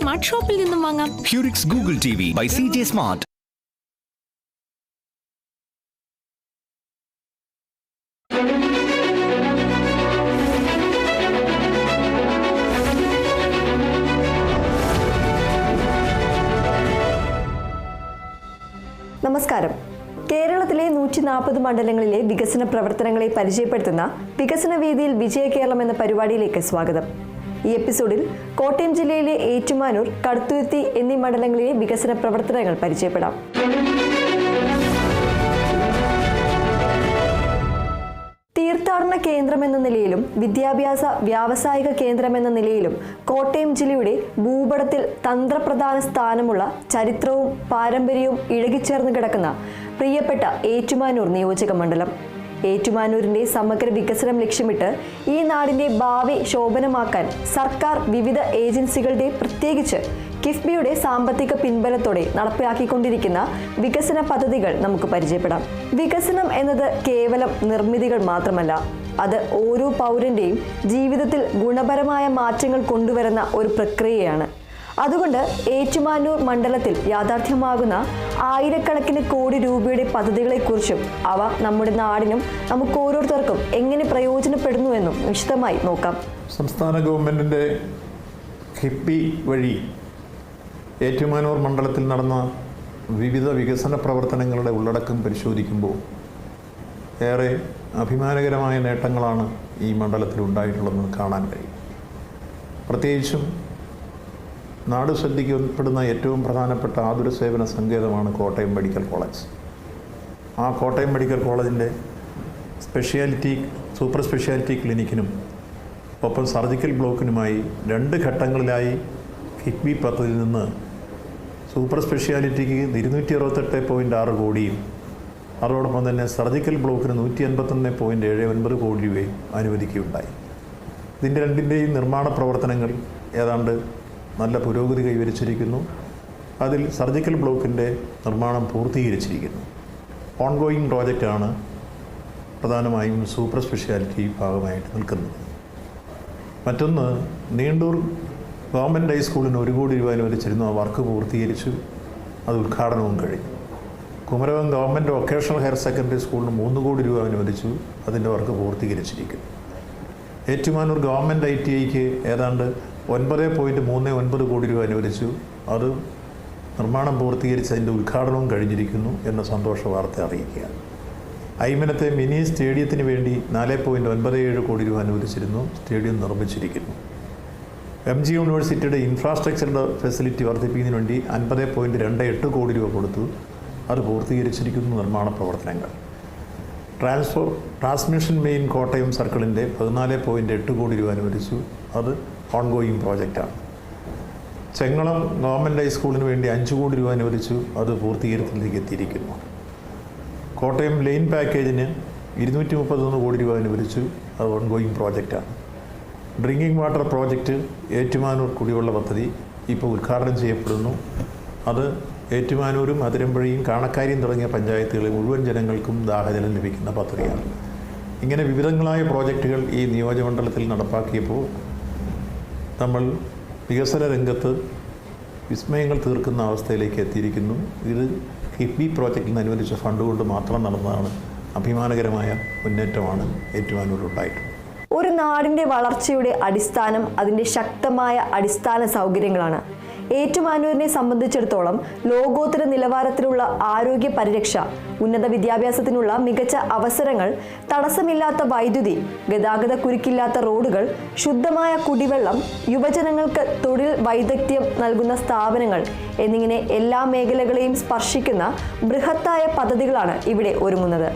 Smart ഷോപ്പിൽ നിന്നും വാങ്ങാം. Curix Google TV by CJ Smart. നമസ്കാരം. കേരളത്തിലെ 140 മണ്ഡലങ്ങളിലെ വികസന പ്രവർത്തനങ്ങളെ പരിചയപ്പെടുത്തുന്ന വികസന വേദിയിൽ വിജയ കേരളം എന്ന പരിപാടിയിലേക്ക് സ്വാഗതം. ഈ എപ്പിസോഡിൽ കോട്ടയം ജില്ലയിലെ ഏറ്റുമാനൂർ, കടുത്തുരുത്തി എന്നീ മണ്ഡലങ്ങളിലെ വികസന പ്രവർത്തനങ്ങൾ പരിചയപ്പെടാം. തീർത്ഥാടന കേന്ദ്രമെന്ന നിലയിലും വിദ്യാഭ്യാസ വ്യാവസായിക കേന്ദ്രമെന്ന നിലയിലും കോട്ടയം ജില്ലയുടെ ഭൂപടത്തിൽ തന്ത്രപ്രധാന സ്ഥാനമുള്ള ചരിത്രവും പാരമ്പര്യവും ഇഴകിച്ചേർന്ന് കിടക്കുന്ന പ്രിയപ്പെട്ട ഏറ്റുമാനൂർ നിയോജക മണ്ഡലം. ഏറ്റുമാനൂരിന്റെ സമഗ്ര വികസനം ലക്ഷ്യമിട്ട് ഈ നാടിന്റെ ഭാവി ശോഭനമാക്കാൻ സർക്കാർ വിവിധ ഏജൻസികളുടെ പ്രത്യേകിച്ച് കിഫ്ബിയുടെ സാമ്പത്തിക പിൻബലത്തോടെ നടപ്പിലാക്കിക്കൊണ്ടിരിക്കുന്ന വികസന പദ്ധതികൾ നമുക്ക് പരിചയപ്പെടാം. വികസനം എന്നത് കേവലം നിർമ്മിതികൾ മാത്രമല്ല, അത് ഓരോ പൗരന്റെയും ജീവിതത്തിൽ ഗുണപരമായ മാറ്റങ്ങൾ കൊണ്ടുവരുന്ന ഒരു പ്രക്രിയയാണ്. അതുകൊണ്ട് ഏറ്റുമാനൂർ മണ്ഡലത്തിൽ യാഥാർത്ഥ്യമാകുന്ന ആയിരക്കണക്കിന് കോടി രൂപയുടെ പദ്ധതികളെക്കുറിച്ചും അവ നമ്മുടെ നാടിനും നമുക്ക് ഓരോരുത്തർക്കും എങ്ങനെ പ്രയോജനപ്പെടുന്നുവെന്നും വിശദമായി നോക്കാം. സംസ്ഥാന ഗവൺമെൻറ്റിൻ്റെ കിഫ്ബി വഴി ഏറ്റുമാനൂർ മണ്ഡലത്തിൽ നടന്ന വിവിധ വികസന പ്രവർത്തനങ്ങളുടെ ഉള്ളടക്കം പരിശോധിക്കുമ്പോൾ ഏറെ അഭിമാനകരമായ നേട്ടങ്ങളാണ് ഈ മണ്ഡലത്തിൽ ഉണ്ടായിട്ടുള്ളതെന്ന് കാണാൻ കഴിയും. പ്രത്യേകിച്ചും നാട് ശ്രദ്ധിക്കപ്പെടുന്ന ഏറ്റവും പ്രധാനപ്പെട്ട ആതുര സേവന സങ്കേതമാണ് കോട്ടയം മെഡിക്കൽ കോളേജ്. ആ കോട്ടയം മെഡിക്കൽ കോളേജിൻ്റെ സൂപ്പർ സ്പെഷ്യാലിറ്റി ക്ലിനിക്കിനും ഒപ്പം സർജിക്കൽ ബ്ലോക്കിനുമായി 2 ഘട്ടങ്ങളിലായി കിഫ്ബി പദ്ധതിയിൽ നിന്ന് സൂപ്പർ സ്പെഷ്യാലിറ്റിക്ക് 268.6 കോടിയും അതോടൊപ്പം തന്നെ സർജിക്കൽ ബ്ലോക്കിന് 151.79 കോടി രൂപയും അനുവദിക്കുകയുണ്ടായി. ഇതിൻ്റെ രണ്ടിൻ്റെയും നിർമ്മാണ പ്രവർത്തനങ്ങൾ ഏതാണ്ട് നല്ല പുരോഗതി കൈവരിച്ചിരിക്കുന്നു. അതിൽ സർജിക്കൽ ബ്ലോക്കിൻ്റെ നിർമ്മാണം പൂർത്തീകരിച്ചിരിക്കുന്നു. ഓൺഗോയിങ് പ്രോജക്റ്റാണ് പ്രധാനമായും സൂപ്പർ സ്പെഷ്യാലിറ്റി ഭാഗമായിട്ട് നിൽക്കുന്നത്. മറ്റൊന്ന്, നീണ്ടൂർ ഗവൺമെൻറ് ഹൈസ്കൂളിന് 1 കോടി രൂപ അനുവദിച്ചിരുന്നു. ആ വർക്ക് പൂർത്തീകരിച്ചു, അത് ഉദ്ഘാടനവും കഴിഞ്ഞു. Kumarakom government vocational higher secondary സ്കൂളിന് 3 കോടി രൂപ അനുവദിച്ചു, അതിൻ്റെ വർക്ക് പൂർത്തീകരിച്ചിരിക്കുന്നു. ഏറ്റുമാനൂർ ഗവൺമെൻറ് ITIക്ക് ഏതാണ്ട് 9.39 കോടി രൂപ അനുവദിച്ചു, അത് നിർമ്മാണം പൂർത്തീകരിച്ച് അതിൻ്റെ ഉദ്ഘാടനവും കഴിഞ്ഞിരിക്കുന്നു എന്ന സന്തോഷ വാർത്ത അറിയിക്കുകയാണ്. ഐമനത്തെ മിനി സ്റ്റേഡിയത്തിന് വേണ്ടി 4.97 കോടി രൂപ അനുവദിച്ചിരുന്നു, സ്റ്റേഡിയം നിർമ്മിച്ചിരിക്കുന്നു. MG യൂണിവേഴ്സിറ്റിയുടെ ഇൻഫ്രാസ്ട്രക്ചറുടെ ഫെസിലിറ്റി വർദ്ധിപ്പിക്കുന്നതിന് വേണ്ടി 50.28 കോടി രൂപ കൊടുത്തു, അത് പൂർത്തീകരിച്ചിരിക്കുന്നു നിർമ്മാണ പ്രവർത്തനങ്ങൾ. ട്രാൻസ്മിഷൻ മെയിൻ കോട്ടയം സർക്കിളിൻ്റെ 14.8 കോടി രൂപ അനുവദിച്ചു, അത് ഓൺഗോയിങ് പ്രോജക്റ്റാണ്. ചെങ്ങളം ഗവൺമെൻറ് ഹൈസ്കൂളിന് വേണ്ടി 5 കോടി രൂപ അനുവദിച്ചു, അത് പൂർത്തീകരണത്തിലേക്ക് എത്തിയിരിക്കുന്നു. കോട്ടയം ലൈൻ പാക്കേജിന് 231 കോടി രൂപ അനുവദിച്ചു, അത് ഓൺഗോയിങ് പ്രോജക്റ്റാണ്. ഡ്രിങ്കിങ് വാട്ടർ പ്രോജക്റ്റ് ഏറ്റുമാനൂർ കുടിവെള്ള പദ്ധതി ഇപ്പോൾ ഉദ്ഘാടനം ചെയ്യപ്പെടുന്നു. അത് ഏറ്റുമാനൂരും അതിരമ്പുഴയും കാണക്കാരിയും തുടങ്ങിയ പഞ്ചായത്തുകളിലെ മുഴുവൻ ജനങ്ങൾക്കും ദാഹജലം ലഭിക്കുന്ന പദ്ധതിയാണ്. ഇങ്ങനെ വിവിധങ്ങളായ പ്രോജക്റ്റുകൾ ഈ നിയോജകമണ്ഡലത്തിൽ നടപ്പാക്കിയപ്പോൾ നമ്മൾ വികസന രംഗത്ത് വിസ്മയങ്ങൾ തീർക്കുന്ന അവസ്ഥയിലേക്ക് എത്തിയിരിക്കുന്നു. ഇത് കിഫ്ബി പ്രോജക്റ്റിൽ നിന്ന് അനുവദിച്ച ഫണ്ട് കൊണ്ട് മാത്രം നടന്നതാണ്. അഭിമാനകരമായ മുന്നേറ്റമാണ് ഏറ്റുമാനൂരുണ്ടായിട്ടുള്ളത്. ഒരു നാടിന്റെ വളർച്ചയുടെ അടിസ്ഥാനം അതിന്റെ ശക്തമായ അടിസ്ഥാന സൗകര്യങ്ങളാണ്. ഏറ്റുമാനൂരിനെ സംബന്ധിച്ചിടത്തോളം ലോകോത്തര നിലവാരത്തിലുള്ള ആരോഗ്യ പരിരക്ഷ, ഉന്നത വിദ്യാഭ്യാസത്തിനുള്ള മികച്ച അവസരങ്ങൾ, തടസ്സമില്ലാത്ത വൈദ്യുതി, ഗതാഗത കുരുക്കില്ലാത്ത റോഡുകൾ, ശുദ്ധമായ കുടിവെള്ളം, യുവജനങ്ങൾക്ക് തൊഴിൽ വൈദഗ്ധ്യം നൽകുന്ന സ്ഥാപനങ്ങൾ എന്നിങ്ങനെ എല്ലാ മേഖലകളെയും സ്പർശിക്കുന്ന ബൃഹത്തായ പദ്ധതികളാണ് ഇവിടെ ഒരുങ്ങുന്നത്.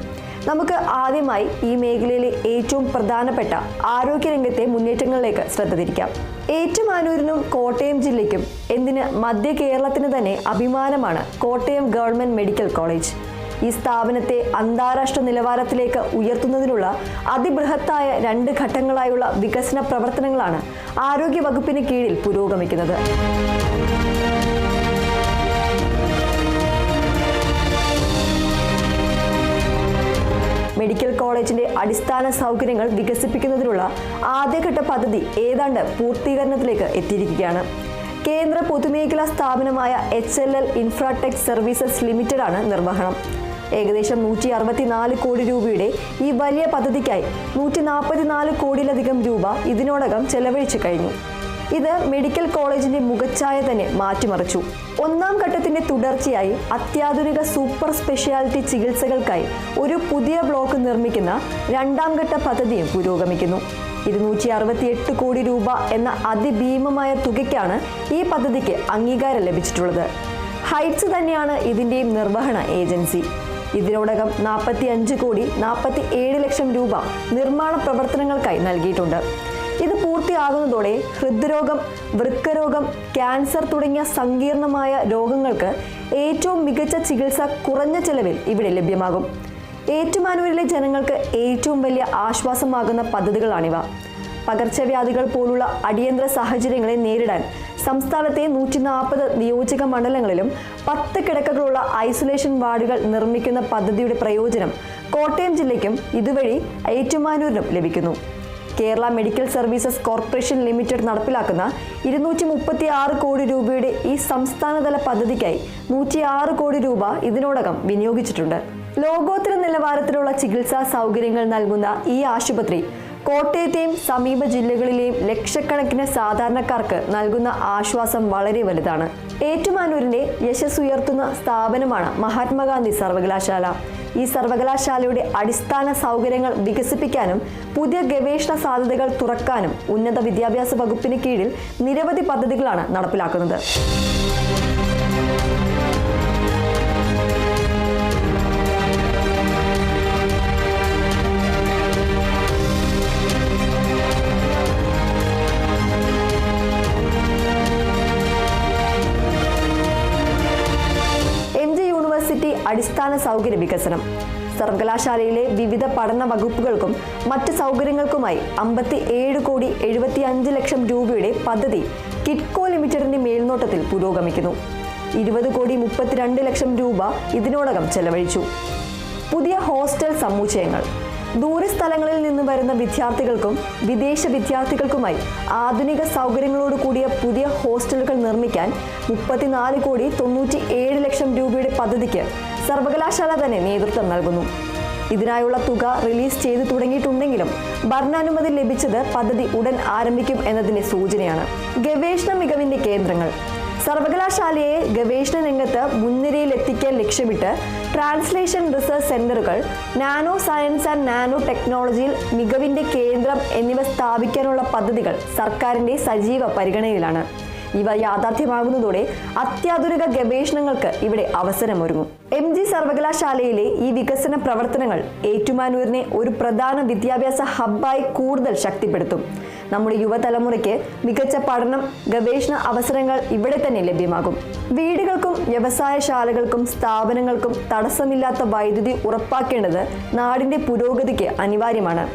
നമുക്ക് ആദ്യമായി ഈ മേഖലയിലെ ഏറ്റവും പ്രധാനപ്പെട്ട ആരോഗ്യരംഗത്തെ മുന്നേറ്റങ്ങളിലേക്ക് ശ്രദ്ധ തിരിക്കാം. ഏറ്റുമാനൂരിനും കോട്ടയം ജില്ലയ്ക്കും, എന്തിന് മധ്യ കേരളത്തിന് തന്നെ അഭിമാനമാണ് കോട്ടയം ഗവൺമെൻറ് മെഡിക്കൽ കോളേജ്. ഈ സ്ഥാപനത്തെ അന്താരാഷ്ട്ര നിലവാരത്തിലേക്ക് ഉയർത്തുന്നതിനുള്ള അതിബൃഹത്തായ 2 ഘട്ടങ്ങളായുള്ള വികസന പ്രവർത്തനങ്ങളാണ് ആരോഗ്യ വകുപ്പിന് കീഴിൽ പുരോഗമിക്കുന്നത്. മെഡിക്കൽ കോളേജിന്റെ അടിസ്ഥാന സൗകര്യങ്ങൾ വികസിപ്പിക്കുന്നതിനുള്ള ആദ്യഘട്ട പദ്ധതി ഏതാണ്ട് പൂർത്തീകരണത്തിലേക്ക് എത്തിയിരിക്കുകയാണ്. കേന്ദ്ര പൊതുമേഖലാ സ്ഥാപനമായ HLL ഇൻഫ്രാടെക് സർവീസസ് ലിമിറ്റഡ് ആണ് നിർവഹണം. ഏകദേശം 164 കോടി രൂപയുടെ ഈ വലിയ പദ്ധതിക്കായി 144 കോടിയിലധികം രൂപ ഇതിനോടകം ചെലവഴിച്ചു കഴിഞ്ഞു. ഇത് മെഡിക്കൽ കോളേജിന്റെ മുഖച്ഛായ തന്നെ മാറ്റിമറിച്ചു. ഒന്നാം ഘട്ടത്തിന്റെ തുടർച്ചയായി അത്യാധുനിക സൂപ്പർ സ്പെഷ്യാലിറ്റി ചികിത്സകൾക്കായി ഒരു പുതിയ ബ്ലോക്ക് നിർമ്മിക്കുന്ന രണ്ടാം ഘട്ട പദ്ധതിയും പുരോഗമിക്കുന്നു. 268 കോടി രൂപ എന്ന അതിഭീമമായ തുകയ്ക്കാണ് ഈ പദ്ധതിക്ക് അംഗീകാരം ലഭിച്ചിട്ടുള്ളത്. ഹൈറ്റ്സ് തന്നെയാണ് ഇതിന്റെയും നിർവഹണ ഏജൻസി. ഇതിനോടകം 45 കോടി 47 ലക്ഷം രൂപ നിർമ്മാണ പ്രവർത്തനങ്ങൾക്കായി നൽകിയിട്ടുണ്ട്. ഇത് പൂർത്തിയാകുന്നതോടെ ഹൃദ്രോഗം, വൃക്കരോഗം, ക്യാൻസർ തുടങ്ങിയ സങ്കീർണമായ രോഗങ്ങൾക്ക് ഏറ്റവും മികച്ച ചികിത്സ കുറഞ്ഞ ചെലവിൽ ഇവിടെ ലഭ്യമാകും. ഏറ്റുമാനൂരിലെ ജനങ്ങൾക്ക് ഏറ്റവും വലിയ ആശ്വാസമാകുന്ന പദ്ധതികളാണിവ. പകർച്ചവ്യാധികൾ പോലുള്ള അടിയന്തര സാഹചര്യങ്ങളെ നേരിടാൻ സംസ്ഥാനത്തെ 140 നിയോജക മണ്ഡലങ്ങളിലും 10 കിടക്കകളുള്ള ഐസൊലേഷൻ വാർഡുകൾ നിർമ്മിക്കുന്ന പദ്ധതിയുടെ പ്രയോജനം കോട്ടയം ജില്ലയ്ക്കും ഇതുവഴി ഏറ്റുമാനൂരിനും ലഭിക്കുന്നു. Kerala medical services corporation limited നടപ്പിലാക്കുന്ന 236 കോടി രൂപയുടെ ഈ സംസ്ഥാനതല പദ്ധതിക്കായി 106 കോടി രൂപ ഇതിനോടകം വിനിയോഗിച്ചിട്ടുണ്ട്. ലോകോത്തര നിലവാരത്തിലുള്ള ചികിത്സാ സൗകര്യങ്ങൾ നൽകുന്ന ഈ ആശുപത്രി കോട്ടയത്തെയും സമീപ ജില്ലകളിലെയും ലക്ഷക്കണക്കിന് സാധാരണക്കാർക്ക് നൽകുന്ന ആശ്വാസം വളരെ വലുതാണ്. ഏറ്റുമാനൂരിന്റെ യശസ്സുയർത്തുന്ന സ്ഥാപനമാണ് മഹാത്മാഗാന്ധി സർവകലാശാല. ഈ സർവകലാശാലയുടെ അടിസ്ഥാന സൗകര്യങ്ങൾ വികസിപ്പിക്കാനും പുതിയ ഗവേഷണ സാധ്യതകൾ തുറക്കാനും ഉന്നത വിദ്യാഭ്യാസ വകുപ്പിന് കീഴിൽ നിരവധി പദ്ധതികളാണ് നടപ്പിലാക്കുന്നത്. അടിസ്ഥാന സൗകര്യ വികസനം. സർവകലാശാലയിലെ വിവിധ പഠന വകുപ്പുകൾക്കും മറ്റ് സൗകര്യങ്ങൾക്കുമായി 57 കോടി 75 ലക്ഷം രൂപയുടെ പദ്ധതി കിറ്റ്കോ ലിമിറ്റഡിന്റെ മേൽനോട്ടത്തിൽ പുരോഗമിക്കുന്നു. 20 കോടി 32 ലക്ഷം രൂപ ഇതിനോടകം ചെലവഴിച്ചു. പുതിയ ഹോസ്റ്റൽ സമുച്ചയങ്ങൾ. ദൂരസ്ഥലങ്ങളിൽ നിന്ന് വരുന്ന വിദ്യാർത്ഥികൾക്കും വിദേശ വിദ്യാർത്ഥികൾക്കുമായി ആധുനിക സൗകര്യങ്ങളോട് കൂടിയ പുതിയ ഹോസ്റ്റലുകൾ നിർമ്മിക്കാൻ 34 കോടി 97 ലക്ഷം രൂപയുടെ പദ്ധതിക്ക് സർവകലാശാല തന്നെ നേതൃത്വം നൽകുന്നു. ഇതിനായുള്ള തുക റിലീസ് ചെയ്തു തുടങ്ങിയിട്ടുണ്ടെങ്കിലും ഭരണാനുമതി ലഭിച്ചത് പദ്ധതി ഉടൻ ആരംഭിക്കും എന്നതിന്റെ സൂചനയാണ്. ഗവേഷണ മികവിന്റെ കേന്ദ്രങ്ങൾ. സർവകലാശാലയെ ഗവേഷണ രംഗത്ത് മുൻനിരയിൽ എത്തിക്കാൻ ലക്ഷ്യമിട്ട് ട്രാൻസ്ലേഷൻ റിസർച്ച് സെന്ററുകൾ, നാനോ സയൻസ് ആൻഡ് നാനോ ടെക്നോളജിയിൽ മികവിന്റെ കേന്ദ്രം എന്നിവ സ്ഥാപിക്കാനുള്ള പദ്ധതികൾ സർക്കാരിന്റെ സജീവ പരിഗണനയിലാണ്. ഇവ യാഥാർത്ഥ്യമാകുന്നതോടെ അത്യാധുനിക ഗവേഷണങ്ങൾക്ക് ഇവിടെ അവസരമൊരുങ്ങും. MG സർവകലാശാലയിലെ ഈ വികസന പ്രവർത്തനങ്ങൾ ഏറ്റുമാനൂരിനെ ഒരു പ്രധാന വിദ്യാഭ്യാസ ഹബ്ബായി കൂടുതൽ ശക്തിപ്പെടുത്തും. നമ്മുടെ യുവതലമുറയ്ക്ക് മികച്ച പഠനം, ഗവേഷണ അവസരങ്ങൾ ഇവിടെ തന്നെ ലഭ്യമാകും. വീടുകൾക്കും വ്യവസായശാലകൾക്കും സ്ഥാപനങ്ങൾക്കും തടസ്സമില്ലാത്ത വൈദ്യുതി ഉറപ്പാക്കേണ്ടത് നാടിന്റെ പുരോഗതിക്ക് അനിവാര്യമാണ്.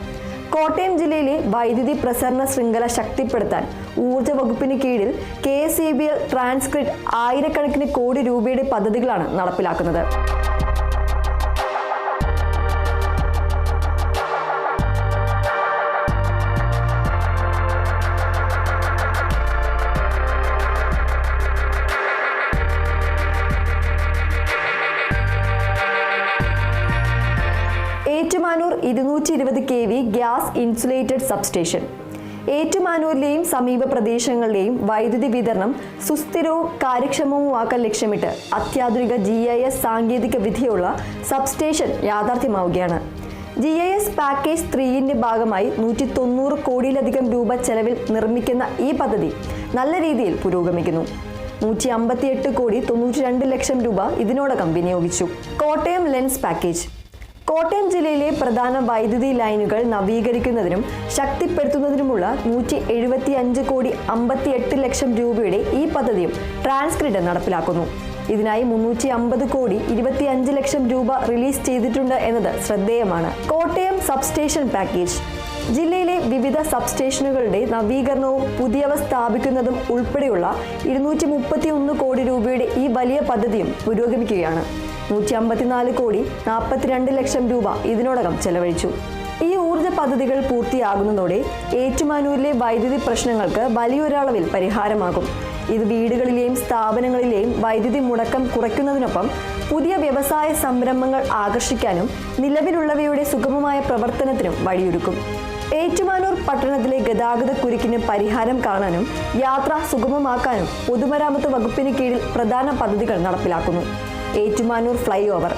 കോട്ടയം ജില്ലയിലെ വൈദ്യുതി പ്രസരണ ശൃംഖല ശക്തിപ്പെടുത്താൻ ഊർജ്ജ വകുപ്പിന് കീഴിൽ KSEBL ട്രാൻസ്ഗ്രിഡ് ആയിരക്കണക്കിന് കോടി രൂപയുടെ പദ്ധതികളാണ് നടപ്പിലാക്കുന്നത്. Ettumanoor 220 kV gas insulated substation. ഏറ്റുമാനൂരിലെയും സമീപ പ്രദേശങ്ങളിലെയും വൈദ്യുതി വിതരണം സുസ്ഥിരവും കാര്യക്ഷമവുമാക്കാൻ ലക്ഷ്യമിട്ട് അത്യാധുനിക GIS സാങ്കേതിക വിദ്യയുള്ള സബ്സ്റ്റേഷൻ യാഥാർത്ഥ്യമാവുകയാണ്. GIS പാക്കേജ് 3ന്റെ ഭാഗമായി 190 കോടിയിലധികം രൂപ ചെലവിൽ നിർമ്മിക്കുന്ന ഈ പദ്ധതി നല്ല രീതിയിൽ പുരോഗമിക്കുന്നു. 158 കോടി 92 ലക്ഷം രൂപ ഇതിനോടകം വിനിയോഗിച്ചു. Kottayam lens package. കോട്ടയം ജില്ലയിലെ പ്രധാന വൈദ്യുതി ലൈനുകൾ നവീകരിക്കുന്നതിനും ശക്തിപ്പെടുത്തുന്നതിനുമുള്ള 175 കോടി 58 ലക്ഷം രൂപയുടെ ഈ പദ്ധതിയും ട്രാൻസ്ഗ്രിഡ് നടപ്പിലാക്കുന്നു. ഇതിനായി 350 കോടി 25 ലക്ഷം രൂപ റിലീസ് ചെയ്തിട്ടുണ്ട് എന്നത് ശ്രദ്ധേയമാണ്. Kottayam substation package. ജില്ലയിലെ വിവിധ സബ്സ്റ്റേഷനുകളുടെ നവീകരണവും പുതിയവ സ്ഥാപിക്കുന്നതും ഉൾപ്പെടെയുള്ള 231 കോടി രൂപയുടെ ഈ വലിയ പദ്ധതിയും പുരോഗമിക്കുകയാണ്. 154 കോടി 42 ലക്ഷം രൂപ ഇതിനോടകം ചെലവഴിച്ചു. ഈ ഊർജ്ജ പദ്ധതികൾ പൂർത്തിയാകുന്നതോടെ ഏറ്റുമാനൂരിലെ വൈദ്യുതി പ്രശ്നങ്ങൾക്ക് വലിയൊരളവിൽ പരിഹാരമാകും. ഇത് വീടുകളിലെയും സ്ഥാപനങ്ങളിലെയും വൈദ്യുതി മുടക്കം കുറയ്ക്കുന്നതിനൊപ്പം പുതിയ വ്യവസായ സംരംഭങ്ങൾ ആകർഷിക്കാനും നിലവിലുള്ളവയുടെ സുഗമമായ പ്രവർത്തനത്തിനും വഴിയൊരുക്കും. ഏറ്റുമാനൂർ പട്ടണത്തിലെ ഗതാഗത കുരുക്കിന് പരിഹാരം കാണാനും യാത്ര സുഗമമാക്കാനും പൊതുമരാമത്ത് വകുപ്പിന് കീഴിൽ പ്രധാന പദ്ധതികൾ നടപ്പിലാക്കുന്നു. Ettumanoor fly over.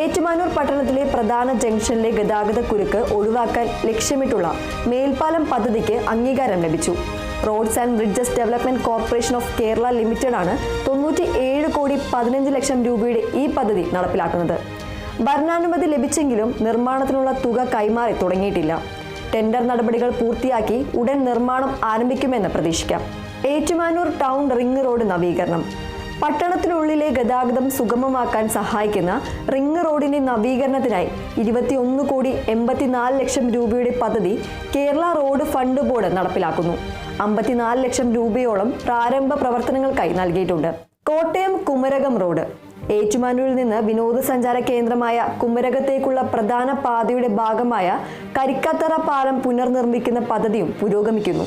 ഏറ്റുമാനൂർ പട്ടണത്തിലെ പ്രധാന ജംഗ്ഷനിലെ ഗതാഗത കുരുക്ക് ഒഴിവാക്കാൻ ലക്ഷ്യമിട്ടുള്ള മേൽപ്പാലം പദ്ധതിക്ക് അംഗീകാരം ലഭിച്ചു. Roads and bridges development corporation of Kerala ലിമിറ്റഡാണ് 97,15,00,000 രൂപയുടെ ഈ പദ്ധതി നടപ്പിലാക്കുന്നത്. ഭരണാനുമതി ലഭിച്ചെങ്കിലും നിർമ്മാണത്തിനുള്ള തുക കൈമാറി തുടങ്ങിയിട്ടില്ല. ടെൻഡർ നടപടികൾ പൂർത്തിയാക്കി ഉടൻ നിർമ്മാണം ആരംഭിക്കുമെന്ന് പ്രതീക്ഷിക്കാം. ഏറ്റുമാനൂർ ടൗൺ റിംഗ് റോഡ് നവീകരണം. പട്ടണത്തിനുള്ളിലെ ഗതാഗതം സുഗമമാക്കാൻ സഹായിക്കുന്ന റിംഗ് റോഡിന്റെ നവീകരണത്തിനായി 21,84,00,000 രൂപയുടെ പദ്ധതി കേരള റോഡ് ഫണ്ട് ബോർഡ് നടപ്പിലാക്കുന്നു. 54 ലക്ഷം രൂപയോളം പ്രാരംഭ പ്രവർത്തനങ്ങൾക്കായി നൽകിയിട്ടുണ്ട്. കോട്ടയം കുമരകം റോഡ്. ഏറ്റുമാനൂരിൽ നിന്ന് വിനോദസഞ്ചാര കേന്ദ്രമായ കുമരകത്തേക്കുള്ള പ്രധാന പാതയുടെ ഭാഗമായ കരിക്കത്തറ പാലം പുനർനിർമ്മിക്കുന്ന പദ്ധതിയും പുരോഗമിക്കുന്നു.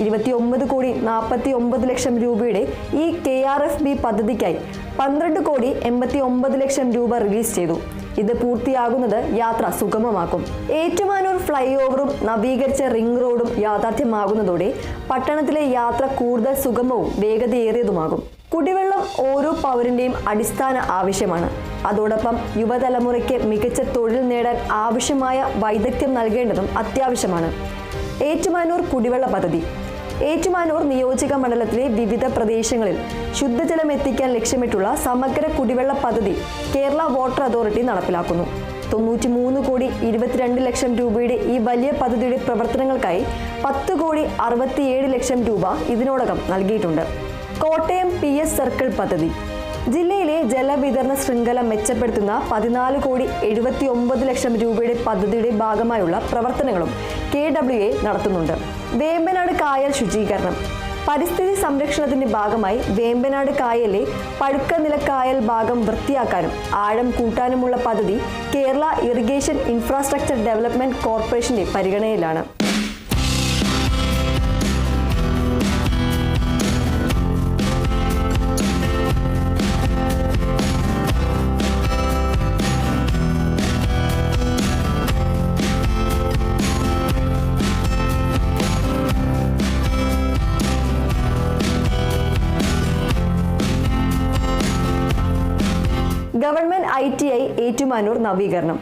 29,49,00,000 രൂപയുടെ ഈ KRFB പദ്ധതിക്കായി 12,89,00,000 രൂപ റിലീസ് ചെയ്തു. ഇത് പൂർത്തിയാകുന്നത് യാത്ര സുഗമമാക്കും. ഏറ്റുമാനൂർ ഫ്ലൈ ഓവറും നവീകരിച്ച റിംഗ് റോഡും യാഥാർത്ഥ്യമാകുന്നതോടെ പട്ടണത്തിലെ യാത്ര കൂടുതൽ സുഗമവും വേഗതയേറിയതുമാകും. കുടിവെള്ളം ഓരോ പൗരന്റെയും അടിസ്ഥാന ആവശ്യമാണ്. അതോടൊപ്പം യുവതലമുറയ്ക്ക് മികച്ച തൊഴിൽ നേടാൻ ആവശ്യമായ വൈദഗ്ധ്യം നൽകേണ്ടതും അത്യാവശ്യമാണ്. ഏറ്റുമാനൂർ കുടിവെള്ള പദ്ധതി. ഏറ്റുമാനൂർ നിയോജക മണ്ഡലത്തിലെ വിവിധ പ്രദേശങ്ങളിൽ ശുദ്ധജലം എത്തിക്കാൻ ലക്ഷ്യമിട്ടുള്ള സമഗ്ര കുടിവെള്ള പദ്ധതി കേരള വാട്ടർ അതോറിറ്റി നടപ്പിലാക്കുന്നു. 93,22,00,000 രൂപയുടെ ഈ വലിയ പദ്ധതിയുടെ പ്രവർത്തനങ്ങൾക്കായി 10,67,00,000 രൂപ ഇതിനോടകം നൽകിയിട്ടുണ്ട്. കോട്ടയം PS സർക്കിൾ പദ്ധതി. ജില്ലയിലെ ജലവിതരണ ശൃംഖല മെച്ചപ്പെടുത്തുന്ന 14,79,00,000 രൂപയുടെ പദ്ധതിയുടെ ഭാഗമായുള്ള പ്രവർത്തനങ്ങളും KWA നടത്തുന്നുണ്ട്. വേമ്പനാട് കായൽ ശുചീകരണം. പരിസ്ഥിതി സംരക്ഷണത്തിന്റെ ഭാഗമായി വേമ്പനാട് കായലിലെ പഴുക്ക നിലക്കായൽ ഭാഗം വൃത്തിയാക്കാനും ആഴം കൂട്ടാനുമുള്ള പദ്ധതി കേരള ഇറിഗേഷൻ ഇൻഫ്രാസ്ട്രക്ചർ ഡെവലപ്മെന്റ് കോർപ്പറേഷന്റെ പരിഗണനയിലാണ്. ഗവൺമെന്റ് ITI ഏറ്റുമാനൂർ നവീകരണം.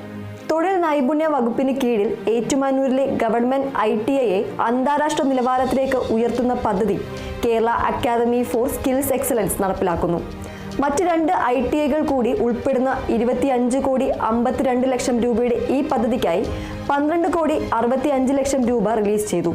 തൊഴിൽ നൈപുണ്യ വകുപ്പിന് കീഴിൽ ഏറ്റുമാനൂരിലെ ഗവൺമെന്റ് ITIയെ അന്താരാഷ്ട്ര നിലവാരത്തിലേക്ക് ഉയർത്തുന്ന പദ്ധതി Kerala academy for skills excellence നടപ്പിലാക്കുന്നു. മറ്റ് 2 ITIകൾ കൂടി ഉൾപ്പെടുന്ന 25,52,00,000 രൂപയുടെ ഈ പദ്ധതിക്കായി 12,65,00,000 രൂപ റിലീസ് ചെയ്തു.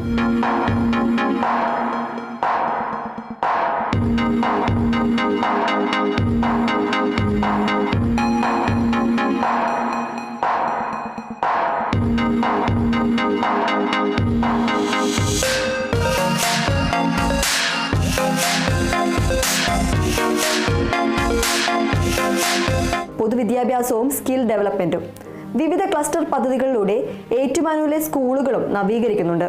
പൊതുവിദ്യാഭ്യാസവും സ്കിൽ ഡെവലപ്മെന്റും. വിവിധ ക്ലസ്റ്റർ പദ്ധതികളിലൂടെ ഏറ്റുമാനൂരിലെ സ്കൂളുകളും നവീകരിക്കുന്നുണ്ട്.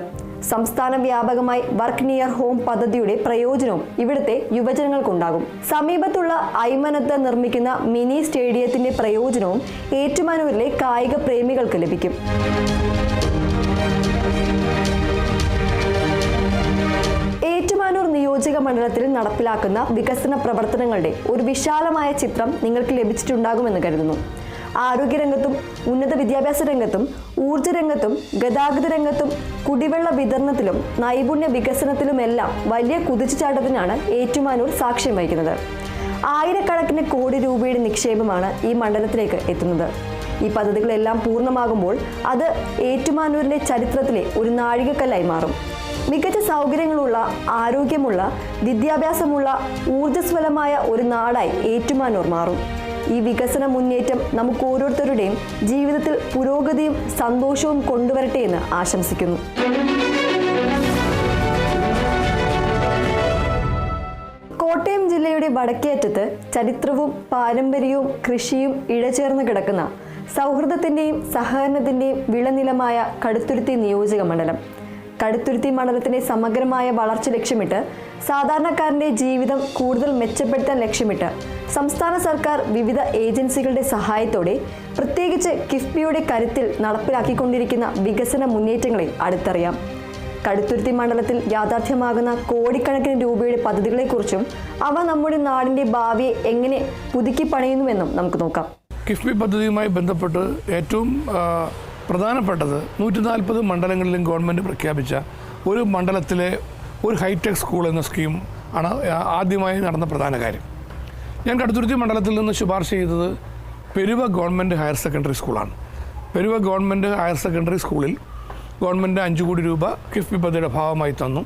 സംസ്ഥാന വ്യാപകമായി വർക്ക് നിയർ ഹോം പദ്ധതിയുടെ പ്രയോജനവും ഇവിടുത്തെ യുവജനങ്ങൾക്കുണ്ടാകും. സമീപത്തുള്ള ഐമനത്ത് നിർമ്മിക്കുന്ന മിനി സ്റ്റേഡിയത്തിന്റെ പ്രയോജനവും ഏറ്റുമാനൂരിലെ കായിക പ്രേമികൾക്ക് ലഭിക്കും. ഏറ്റുമാനൂർ നിയോജക മണ്ഡലത്തിൽ നടപ്പിലാക്കുന്ന വികസന പ്രവർത്തനങ്ങളുടെ ഒരു വിശാലമായ ചിത്രം നിങ്ങൾക്ക് ലഭിച്ചിട്ടുണ്ടാകുമെന്ന് കരുതുന്നു. ആരോഗ്യരംഗത്തും ഉന്നത വിദ്യാഭ്യാസ രംഗത്തും ഊർജ്ജ രംഗത്തും ഗതാഗത രംഗത്തും കുടിവെള്ള വിതരണത്തിലും നൈപുണ്യ വികസനത്തിലുമെല്ലാം വലിയ കുതിച്ചുചാട്ടത്തിനാണ് ഏറ്റുമാനൂർ സാക്ഷ്യം വഹിക്കുന്നത്. ആയിരക്കണക്കിന് കോടി രൂപയുടെ നിക്ഷേപമാണ് ഈ മണ്ഡലത്തിലേക്ക് എത്തുന്നത്. ഈ പദ്ധതികളെല്ലാം പൂർണ്ണമാകുമ്പോൾ അത് ഏറ്റുമാനൂരിന്റെ ചരിത്രത്തിലെ ഒരു നാഴികക്കല്ലായി മാറും. മികച്ച സൗകര്യങ്ങളുള്ള, ആരോഗ്യമുള്ള, വിദ്യാഭ്യാസമുള്ള, ഊർജ്ജസ്വലമായ ഒരു നാടായി ഏറ്റുമാനൂർ മാറും. ഈ വികസന മുന്നേറ്റം നമുക്ക് ഓരോരുത്തരുടെയും ജീവിതത്തിൽ പുരോഗതിയും സന്തോഷവും കൊണ്ടുവരട്ടെ എന്ന് ആശംസിക്കുന്നു. കോട്ടയം ജില്ലയുടെ വടക്കേയറ്റത്ത് ചരിത്രവും പാരമ്പര്യവും കൃഷിയും ഇഴചേർന്ന് കിടക്കുന്ന സൗഹൃദത്തിന്റെയും സഹകരണത്തിന്റെയും വിളനിലമായ കടുത്തുരുത്തി നിയോജക മണ്ഡലം. കടുത്തുരുത്തി മണ്ഡലത്തിന്റെ സമഗ്രമായ വളർച്ച ലക്ഷ്യമിട്ട് സാധാരണക്കാരന്റെ ജീവിതം കൂടുതൽ മെച്ചപ്പെടുത്താൻ ലക്ഷ്യമിട്ട് സംസ്ഥാന സർക്കാർ വിവിധ ഏജൻസികളുടെ സഹായത്തോടെ പ്രത്യേകിച്ച് കിഫ്ബിയുടെ കരുത്തിൽ നടപ്പിലാക്കിക്കൊണ്ടിരിക്കുന്ന വികസന മുന്നേറ്റങ്ങളെ അടുത്തറിയാം. കടുത്തുരുത്തി മണ്ഡലത്തിൽ യാഥാർത്ഥ്യമാകുന്ന കോടിക്കണക്കിന് രൂപയുടെ പദ്ധതികളെക്കുറിച്ചും അവ നമ്മുടെ നാടിന്റെ ഭാവിയെ എങ്ങനെ പുതുക്കി പണിയുന്നുവെന്നും നമുക്ക് നോക്കാം. കിഫ്ബി പദ്ധതിയുമായി ബന്ധപ്പെട്ട് ഏറ്റവും പ്രധാനപ്പെട്ടത് 140 മണ്ഡലങ്ങളിലും ഗവൺമെൻറ് പ്രഖ്യാപിച്ച ഒരു മണ്ഡലത്തിലെ ഒരു ഹൈടെക് സ്കൂൾ എന്ന സ്കീം ആണ് ആദ്യമായി നടന്ന പ്രധാന കാര്യം. ഞാൻ കടുത്തുരുത്തി മണ്ഡലത്തിൽ നിന്ന് ശുപാർശ ചെയ്തത് പെരുവ ഗവൺമെൻറ് ഹയർ സെക്കൻഡറി സ്കൂളാണ്. പെരുവ ഗവൺമെൻറ് ഹയർ സെക്കൻഡറി സ്കൂളിൽ ഗവൺമെൻറ് 5 കോടി രൂപ കിഫ്ബി പദ്ധതിയുടെ ഭാഗമായി തന്നു.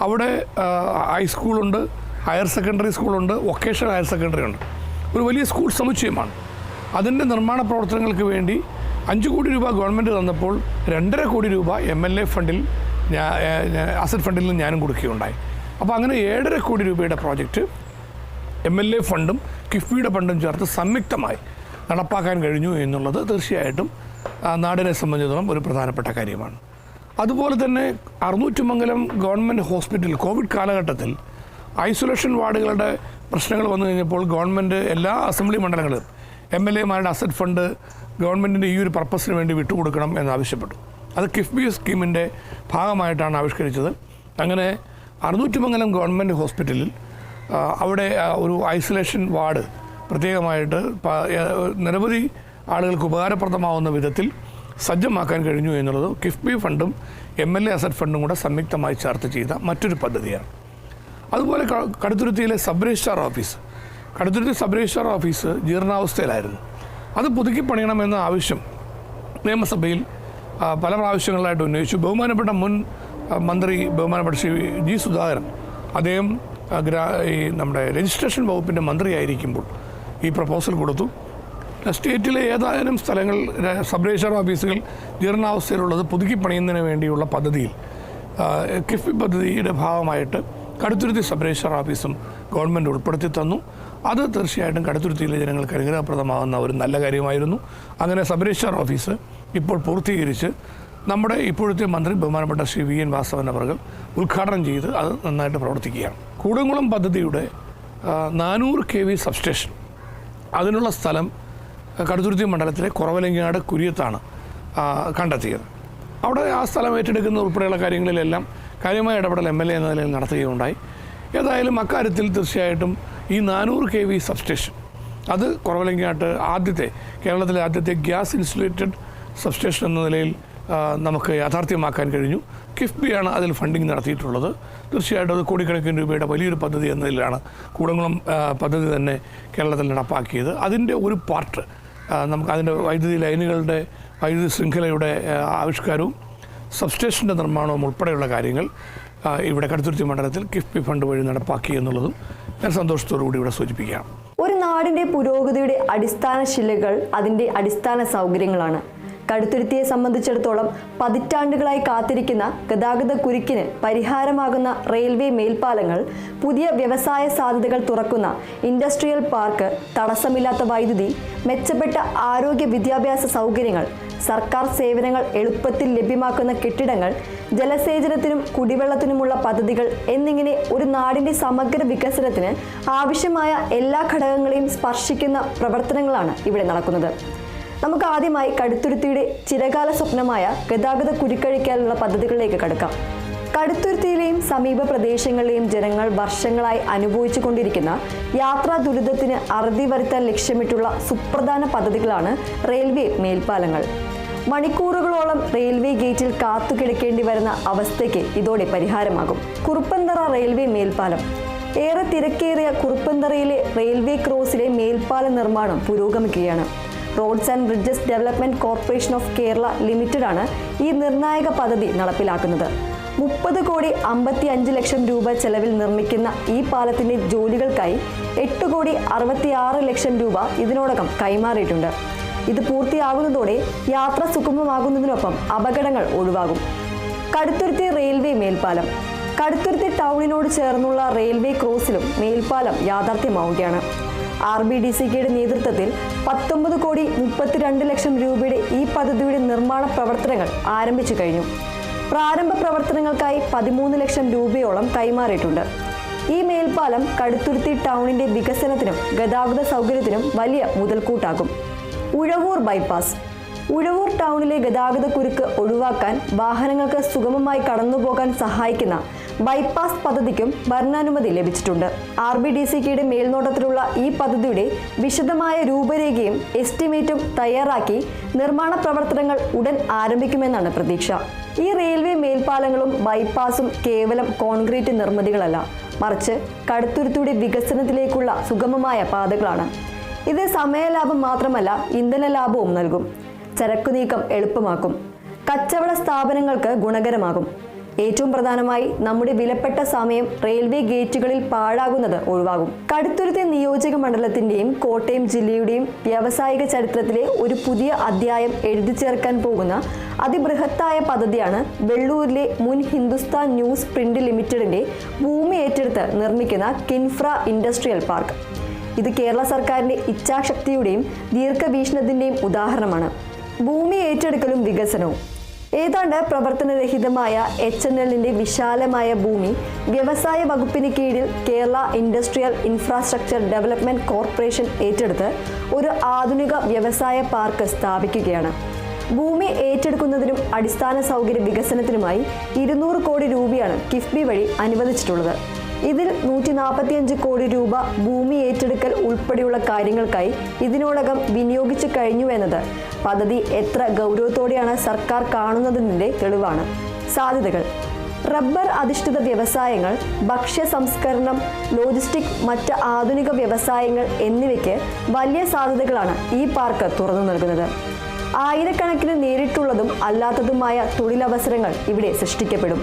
അവിടെ ഹൈസ്കൂളുണ്ട്, ഹയർ സെക്കൻഡറി സ്കൂളുണ്ട്, വൊക്കേഷണൽ ഹയർ സെക്കൻഡറി ഉണ്ട്. ഒരു വലിയ സ്കൂൾ സമുച്ചയമാണ്. അതിൻ്റെ നിർമ്മാണ പ്രവർത്തനങ്ങൾക്ക് വേണ്ടി 5 കോടി രൂപ ഗവൺമെൻറ് തന്നപ്പോൾ 2.5 കോടി രൂപ MLA ഫണ്ടിൽ അസറ്റ് ഫണ്ടിൽ നിന്ന് ഞാനും കൊടുക്കുകയുണ്ടായി. അപ്പോൾ അങ്ങനെ 7.5 കോടി രൂപയുടെ പ്രോജക്റ്റ് MLA ഫണ്ടും കിഫ്ബിയുടെ ഫണ്ടും ചേർത്ത് സംയുക്തമായി നടപ്പാക്കാൻ കഴിഞ്ഞു എന്നുള്ളത് തീർച്ചയായിട്ടും നാടിനെ സംബന്ധിച്ചിടത്തോളം ഒരു പ്രധാനപ്പെട്ട കാര്യമാണ്. അതുപോലെ തന്നെ അറുന്നൂറ്റുമംഗലം ഗവൺമെൻറ് ഹോസ്പിറ്റൽ കോവിഡ് കാലഘട്ടത്തിൽ ഐസൊലേഷൻ വാർഡുകളുടെ പ്രശ്നങ്ങൾ വന്നു കഴിഞ്ഞപ്പോൾ ഗവൺമെൻറ് എല്ലാ അസംബ്ലി മണ്ഡലങ്ങളിലും MLA-മാരുടെ അസറ്റ് ഫണ്ട് ഗവൺമെൻറ്റിൻ്റെ ഈ ഒരു പർപ്പസിന് വേണ്ടി വിട്ടുകൊടുക്കണം എന്നാവശ്യപ്പെട്ടു. അത് കിഫ്ബി സ്കീമിൻ്റെ ഭാഗമായിട്ടാണ് ആവിഷ്കരിച്ചത്. അങ്ങനെ അറുന്നൂറ്റുമംഗലം ഗവൺമെൻറ് ഹോസ്പിറ്റലിൽ അവിടെ ഒരു ഐസൊലേഷൻ വാർഡ് പ്രത്യേകമായിട്ട് നിരവധി ആളുകൾക്ക് ഉപകാരപ്രദമാവുന്ന വിധത്തിൽ സജ്ജമാക്കാൻ കഴിഞ്ഞു എന്നുള്ളത് കിഫ്ബി ഫണ്ടും MLA അസറ്റ് ഫണ്ടും കൂടെ സംയുക്തമായി ചേർത്ത് ചെയ്ത മറ്റൊരു പദ്ധതിയാണ്. അതുപോലെ കടുത്തുരുത്തിയിലെ sub registrar office, Kaduthuruthy sub registrar office ജീർണാവസ്ഥയിലായിരുന്നു. അത് പുതുക്കി പണിയണമെന്ന ആവശ്യം നിയമസഭയിൽ പല പ്രാവശ്യങ്ങളായിട്ട് ഉന്നയിച്ചു. ബഹുമാനപ്പെട്ട മുൻ മന്ത്രി ബഹുമാനപ്പെട്ട ശ്രീ G. സുധാകരൻ, അദ്ദേഹം നമ്മുടെ രജിസ്ട്രേഷൻ വകുപ്പിൻ്റെ മന്ത്രിയായിരിക്കുമ്പോൾ ഈ പ്രപ്പോസൽ കൊടുത്തു. സ്റ്റേറ്റിലെ ഏതാനും സ്ഥലങ്ങൾ സബ് രജിസ്ട്രാർ ഓഫീസുകൾ ജീർണാവസ്ഥയിലുള്ളത് പുതുക്കി പണിയുന്നതിന് വേണ്ടിയുള്ള പദ്ധതിയിൽ കിഫ്ബി പദ്ധതിയുടെ ഭാഗമായിട്ട് കടുത്തുരുത്തി സബ് രജിസ്ട്രാർ ഓഫീസും ഗവൺമെൻറ് ഉൾപ്പെടുത്തി തന്നു. അത് തീർച്ചയായിട്ടും കടുത്തുരുത്തിയിലെ ജനങ്ങൾക്ക് അനുഗ്രഹപ്രദമാകുന്ന ഒരു നല്ല കാര്യമായിരുന്നു. അങ്ങനെ സബ് രജിസ്ട്രാർ ഓഫീസ് ഇപ്പോൾ പൂർത്തീകരിച്ച് നമ്മുടെ ഇപ്പോഴത്തെ മന്ത്രി ബഹുമാനപ്പെട്ട ശ്രീ VN വാസവൻ അവർ ഉദ്ഘാടനം ചെയ്ത് അത് നന്നായിട്ട് പ്രവർത്തിക്കുകയാണ്. കൂടംകുളം പദ്ധതിയുടെ 400 kV സബ്സ്റ്റേഷൻ, അതിനുള്ള സ്ഥലം കടുത്തുരുത്തി മണ്ഡലത്തിലെ കുറവലങ്ങാട് കുര്യത്താണ് കണ്ടെത്തിയത്. അവിടെ ആ സ്ഥലം ഏറ്റെടുക്കുന്ന ഉൾപ്പെടെയുള്ള കാര്യങ്ങളിലെല്ലാം കാര്യമായ ഇടപെടൽ MLA എന്ന നിലയിൽ നടത്തുകയുണ്ടായി. ഏതായാലും അക്കാര്യത്തിൽ തീർച്ചയായിട്ടും ഈ 400 kV സബ്സ്റ്റേഷൻ അത് കുറവലങ്ങാട്ട് കേരളത്തിലെ ആദ്യത്തെ ഗ്യാസ് ഇൻസുലേറ്റഡ് സബ്സ്റ്റേഷൻ എന്ന നിലയിൽ നമുക്ക് യാഥാർത്ഥ്യമാക്കാൻ കഴിഞ്ഞു. കിഫ്ബിയാണ് അതിൽ ഫണ്ടിങ് നടത്തിയിട്ടുള്ളത്. തീർച്ചയായിട്ടും അത് കോടിക്കണക്കിന് രൂപയുടെ വലിയൊരു പദ്ധതി എന്ന നിലയിലാണ് കൂടംകുളം പദ്ധതി തന്നെ കേരളത്തിൽ നടപ്പാക്കിയത്. അതിൻ്റെ ഒരു പാർട്ട് നമുക്ക് അതിൻ്റെ വൈദ്യുതി ലൈനുകളുടെ വൈദ്യുതി ശൃംഖലയുടെ ആവിഷ്കാരവും സബ്സ്റ്റേഷൻ്റെ നിർമ്മാണവും ഉൾപ്പെടെയുള്ള കാര്യങ്ങൾ ഇവിടെ കടുത്തുരുത്തി മണ്ഡലത്തിൽ കിഫ്ബി ഫണ്ട് വഴി നടപ്പാക്കി എന്നുള്ളതും ഞാൻ സന്തോഷത്തോടുകൂടി ഇവിടെ സൂചിപ്പിക്കാം. ഒരു നാടിന്റെ പുരോഗതിയുടെ അടിസ്ഥാന ശിലകൾ അതിന്റെ അടിസ്ഥാന സൗകര്യങ്ങളാണ്. കടുത്തുരുത്തിയെ സംബന്ധിച്ചിടത്തോളം പതിറ്റാണ്ടുകളായി കാത്തിരിക്കുന്ന ഗതാഗത കുരുക്കിന് പരിഹാരമാകുന്ന റെയിൽവേ മേൽപ്പാലങ്ങൾ, പുതിയ വ്യവസായ സാധ്യതകൾ തുറക്കുന്ന ഇൻഡസ്ട്രിയൽ പാർക്ക്, തടസ്സമില്ലാത്ത വൈദ്യുതി, മെച്ചപ്പെട്ട ആരോഗ്യ വിദ്യാഭ്യാസ സൗകര്യങ്ങൾ, സർക്കാർ സേവനങ്ങൾ എളുപ്പത്തിൽ ലഭ്യമാക്കുന്ന കെട്ടിടങ്ങൾ, ജലസേചനത്തിനും കുടിവെള്ളത്തിനുമുള്ള പദ്ധതികൾ എന്നിങ്ങനെ ഒരു നാടിന്റെ സമഗ്ര വികസനത്തിന് ആവശ്യമായ എല്ലാ ഘടകങ്ങളെയും സ്പർശിക്കുന്ന പ്രവർത്തനങ്ങളാണ് ഇവിടെ നടക്കുന്നത്. നമുക്ക് ആദ്യമായി കടുത്തുരുത്തിയുടെ ചിരകാല സ്വപ്നമായ ഗതാഗത കുരുക്കഴിക്കാനുള്ള പദ്ധതികളിലേക്ക് കടക്കാം. കടുത്തുരുത്തിയിലെയും സമീപ പ്രദേശങ്ങളിലെയും ജനങ്ങൾ വർഷങ്ങളായി അനുഭവിച്ചു കൊണ്ടിരിക്കുന്ന യാത്രാ ദുരിതത്തിന് അറുതി വരുത്താൻ ലക്ഷ്യമിട്ടുള്ള സുപ്രധാന പദ്ധതികളാണ് റെയിൽവേ മേൽപ്പാലങ്ങൾ. മണിക്കൂറുകളോളം റെയിൽവേ ഗേറ്റിൽ കാത്തുകിടക്കേണ്ടി വരുന്ന അവസ്ഥയ്ക്ക് ഇതോടെ പരിഹാരമാകും. കുറുപ്പന്തറ റെയിൽവേ മേൽപ്പാലം. ഏറെ തിരക്കേറിയ കുറുപ്പന്തറയിലെ റെയിൽവേ ക്രോസിലെ മേൽപ്പാല നിർമ്മാണം പുരോഗമിക്കുകയാണ്. Roads and bridges development corporation of Kerala limited ആണ് ഈ നിർണായക പദ്ധതി നടപ്പിലാക്കുന്നത്. 30,55,00,000 രൂപ ചെലവിൽ നിർമ്മിക്കുന്ന ഈ പാലത്തിന്റെ ജോലികൾക്കായി 8,66,00,000 രൂപ ഇതിനോടകം കൈമാറിയിട്ടുണ്ട്. ഇത് പൂർത്തിയാകുന്നതോടെ യാത്ര സുഗമമാകുന്നതിനൊപ്പം അപകടങ്ങൾ ഒഴിവാകും. കടുത്തുരുത്തി റെയിൽവേ മേൽപ്പാലം. കടുത്തുരുത്തി ടൗണിനോട് ചേർന്നുള്ള റെയിൽവേ ക്രോസിലും മേൽപ്പാലം യാഥാർത്ഥ്യമാവുകയാണ്. RBDCKയുടെ നേതൃത്വത്തിൽ 19,32,00,000 രൂപയുടെ ഈ പദ്ധതിയുടെ നിർമ്മാണ പ്രവർത്തനങ്ങൾ ആരംഭിച്ചു കഴിഞ്ഞു. പ്രാരംഭ പ്രവർത്തനങ്ങൾക്കായി 13 ലക്ഷം രൂപയോളം കൈമാറിയിട്ടുണ്ട്. ഈ മേൽപ്പാലം കടുത്തുരുത്തി ടൗണിന്റെ വികസനത്തിനും ഗതാഗത സൗകര്യത്തിനും വലിയ മുതൽക്കൂട്ടാകും. ഉഴവൂർ ബൈപ്പാസ്. ഉഴവൂർ ടൗണിലെ ഗതാഗത കുരുക്ക് ഒഴിവാക്കാൻ വാഹനങ്ങൾക്ക് സുഗമമായി കടന്നുപോകാൻ സഹായിക്കുന്ന ബൈപ്പാസ് പദ്ധതിക്കും ഭരണാനുമതി ലഭിച്ചിട്ടുണ്ട്. RBDCയുടെ മേൽനോട്ടത്തിലുള്ള ഈ പദ്ധതിയുടെ വിശദമായ രൂപരേഖയും എസ്റ്റിമേറ്റും തയ്യാറാക്കി നിർമ്മാണ പ്രവർത്തനങ്ങൾ ഉടൻ ആരംഭിക്കുമെന്നാണ് പ്രതീക്ഷ. ഈ റെയിൽവേ മേൽപ്പാലങ്ങളും ബൈപ്പാസും കേവലം കോൺക്രീറ്റ് നിർമ്മിതികളല്ല, മറിച്ച് കടുത്തുരുത്തിയുടെ വികസനത്തിലേക്കുള്ള സുഗമമായ പാതകളാണ്. ഇത് സമയലാഭം മാത്രമല്ല, ഇന്ധന ലാഭവും നൽകും. ചരക്കു നീക്കം എളുപ്പമാക്കും. കച്ചവട സ്ഥാപനങ്ങൾക്ക് ഗുണകരമാകും. ഏറ്റവും പ്രധാനമായി നമ്മുടെ വിലപ്പെട്ട സമയം റെയിൽവേ ഗേറ്റുകളിൽ പാഴാകുന്നത് ഒഴിവാകും. കടുത്തുരുത്തി നിയോജക മണ്ഡലത്തിന്റെയും കോട്ടയം ജില്ലയുടെയും വ്യാവസായിക ചരിത്രത്തിലെ ഒരു പുതിയ അധ്യായം എഴുതി ചേർക്കാൻ പോകുന്ന അതിബൃഹത്തായ പദ്ധതിയാണ് വെള്ളൂരിലെ മുൻ ഹിന്ദുസ്ഥാൻ ന്യൂസ് പ്രിന്റ് ലിമിറ്റഡിന്റെ ഭൂമി ഏറ്റെടുത്ത് നിർമ്മിക്കുന്ന കിൻഫ്ര ഇൻഡസ്ട്രിയൽ പാർക്ക്. ഇത് കേരള സർക്കാരിന്റെ ഇച്ഛാശക്തിയുടെയും ദീർഘവീക്ഷണത്തിന്റെയും ഉദാഹരണമാണ്. ഭൂമി ഏറ്റെടുക്കലും വികസനവും. ഏതാണ്ട് പ്രവർത്തനരഹിതമായ HNLന്റെ വിശാലമായ ഭൂമി വ്യവസായ വകുപ്പിന് കീഴിൽ Kerala industrial infrastructure development corporation ഏറ്റെടുത്ത് ഒരു ആധുനിക വ്യവസായ പാർക്ക് സ്ഥാപിക്കുകയാണ്. ഭൂമി ഏറ്റെടുക്കുന്നതിനും അടിസ്ഥാന സൗകര്യ വികസനത്തിനുമായി 200 കോടി രൂപയാണ് കിഫ്ബി വഴി അനുവദിച്ചിട്ടുള്ളത്. ഇതിൽ 145 കോടി രൂപ ഭൂമി ഏറ്റെടുക്കൽ ഉൾപ്പെടെയുള്ള കാര്യങ്ങൾക്കായി ഇതിനോടകം വിനിയോഗിച്ചു കഴിഞ്ഞു എന്നത് പദ്ധതി എത്ര ഗൗരവത്തോടെയാണ് സർക്കാർ കാണുന്നതിന്റെ തെളിവാണ്. സാധ്യതകൾ: റബ്ബർ അധിഷ്ഠിത വ്യവസായങ്ങൾ, ഭക്ഷ്യ സംസ്കരണം, ലോജിസ്റ്റിക്, മറ്റ് ആധുനിക വ്യവസായങ്ങൾ എന്നിവയ്ക്ക് വലിയ സാധ്യതകളാണ് ഈ പാർക്ക് തുറന്നു നൽകുന്നത്. ആയിരക്കണക്കിന് നേരിട്ടുള്ളതും അല്ലാത്തതുമായ തൊഴിലവസരങ്ങൾ ഇവിടെ സൃഷ്ടിക്കപ്പെടും.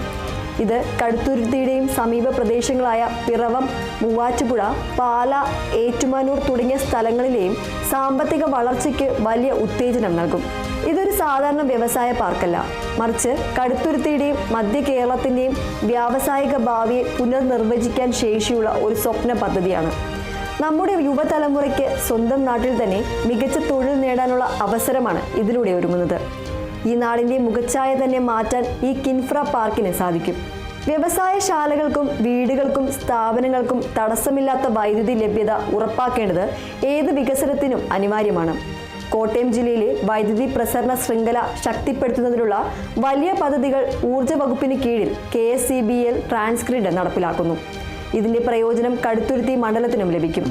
ഇത് കടുത്തുരുത്തിയുടെയും സമീപ പ്രദേശങ്ങളായ പിറവം, മൂവാറ്റുപുഴ, പാല, ഏറ്റുമാനൂർ തുടങ്ങിയ സ്ഥലങ്ങളിലെയും സാമ്പത്തിക വളർച്ചയ്ക്ക് വലിയ ഉത്തേജനം നൽകും. ഇതൊരു സാധാരണ വ്യവസായ പാർക്കല്ല, മറിച്ച് കടുത്തുരുത്തിയുടെയും മധ്യ കേരളത്തിന്റെയും വ്യാവസായിക ഭാവിയെ പുനർനിർവചിക്കാൻ ശേഷിയുള്ള ഒരു സ്വപ്ന പദ്ധതിയാണ്. നമ്മുടെ യുവതലമുറയ്ക്ക് സ്വന്തം നാട്ടിൽ തന്നെ മികച്ച തൊഴിൽ നേടാനുള്ള അവസരമാണ് ഇതിലൂടെ ഒരുങ്ങുന്നത്. ഈ നാടിന്റെ മുഖച്ഛായ തന്നെ മാറ്റാൻ ഈ കിൻഫ്ര പാർക്കിന് സാധിക്കും. വ്യവസായശാലകൾക്കും വീടുകൾക്കും സ്ഥാപനങ്ങൾക്കും തടസ്സമില്ലാത്ത വൈദ്യുതി ലഭ്യത ഉറപ്പാക്കേണ്ടത് ഏത് വികസനത്തിനും അനിവാര്യമാണ്. കോട്ടയം ജില്ലയിലെ വൈദ്യുതി പ്രസരണ ശൃംഖല ശക്തിപ്പെടുത്തുന്നതിനുള്ള വലിയ പദ്ധതികൾ ഊർജ്ജ വകുപ്പിന് കീഴിൽ KSCBL ട്രാൻസ്ഗ്രിഡ് നടപ്പിലാക്കുന്നു. ഇതിന്റെ പ്രയോജനം കടുത്തുരുത്തി മണ്ഡലത്തിനും ലഭിക്കും.